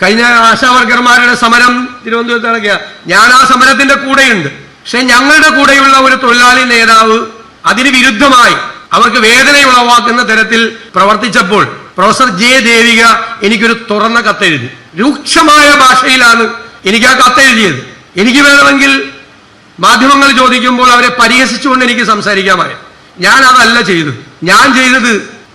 കഴിഞ്ഞ ആശാവർക്കർമാരുടെ സമരം തിരുവനന്തപുരത്ത് നടക്കുക. ഞാൻ ആ സമരത്തിന്റെ കൂടെയുണ്ട്. പക്ഷെ ഞങ്ങളുടെ കൂടെയുള്ള ഒരു തൊഴിലാളി നേതാവ് അതിന് വിരുദ്ധമായി അവർക്ക് വേദന ഉളവാക്കുന്ന തരത്തിൽ പ്രവർത്തിച്ചപ്പോൾ പ്രൊഫസർ ജെ ദേവിക എനിക്കൊരു തുറന്ന കത്തെഴുതി. രൂക്ഷമായ ഭാഷയിലാണ് എനിക്ക് ആ കത്തെഴുതിയത്. എനിക്ക് വേണമെങ്കിൽ മാധ്യമങ്ങൾ ചോദിക്കുമ്പോൾ അവരെ പരിഹസിച്ചുകൊണ്ട് എനിക്ക് സംസാരിക്കാമായിരുന്നു. ഞാൻ അതല്ല ചെയ്തത്.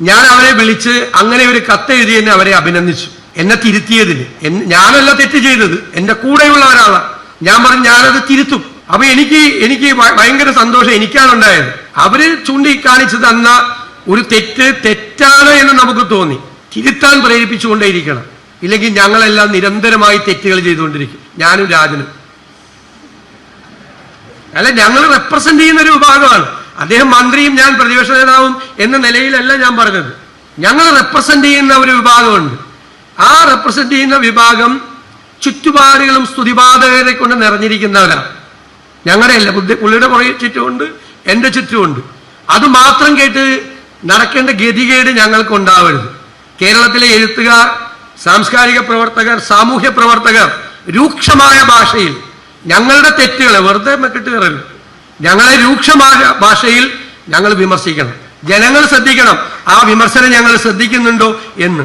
ഞാൻ അവരെ വിളിച്ച് അങ്ങനെ ഒരു കത്തെഴുതി എന്നെ അവരെ അഭിനന്ദിച്ചു. എന്നെ തിരുത്തിയതിന്. ഞാനല്ല തെറ്റ് ചെയ്തത്, എന്റെ കൂടെയുള്ള ഒരാളാണ്. ഞാൻ പറഞ്ഞു ഞാനത് തിരുത്തും. അപ്പൊ എനിക്ക് ഭയങ്കര സന്തോഷം എനിക്കാണ് ഉണ്ടായത്. അവര് ചൂണ്ടിക്കാണിച്ചു തന്ന ഒരു തെറ്റാണ് എന്ന് നമുക്ക് തോന്നി. തിരുത്താൻ പ്രേരിപ്പിച്ചുകൊണ്ടേയിരിക്കണം. ഇല്ലെങ്കിൽ ഞങ്ങളെല്ലാം നിരന്തരമായി തെറ്റുകൾ ചെയ്തുകൊണ്ടിരിക്കും. ഞാനും രാജനും അല്ല, ഞങ്ങൾ റെപ്രസെന്റ് ചെയ്യുന്ന ഒരു വിഭാഗമാണ്. അദ്ദേഹം മന്ത്രിയും ഞാൻ പ്രതിപക്ഷ നേതാവും എന്ന നിലയിലല്ല ഞാൻ പറഞ്ഞത്. ഞങ്ങൾ റെപ്രസെന്റ് ചെയ്യുന്ന ഒരു വിഭാഗമുണ്ട്. ആ റെപ്രസെന്റ് ചെയ്യുന്ന വിഭാഗം ചുറ്റുപാടുകളും സ്തുതിപാതകരെ കൊണ്ട് നിറഞ്ഞിരിക്കുന്നവരാണ്. ഞങ്ങളുടെ അല്ല, പുള്ളിയുടെ പുറകെ ചുറ്റുമുണ്ട്, എന്റെ ചുറ്റുമുണ്ട്. അത് മാത്രം കേട്ട് നടക്കേണ്ട ഗതികേട് ഞങ്ങൾക്ക് ഉണ്ടാവരുത്. കേരളത്തിലെ എഴുത്തുകാർ, സാംസ്കാരിക പ്രവർത്തകർ, സാമൂഹ്യ പ്രവർത്തകർ രൂക്ഷമായ ഭാഷയിൽ ഞങ്ങളുടെ തെറ്റുകളെ വെറുതെ കിട്ടുകയറല്ല, ഞങ്ങളെ രൂക്ഷമായ ഭാഷയിൽ ഞങ്ങൾ വിമർശിക്കണം. ജനങ്ങൾ ശ്രദ്ധിക്കണം ആ വിമർശനം ഞങ്ങൾ ശ്രദ്ധിക്കുന്നുണ്ടോ എന്ന്.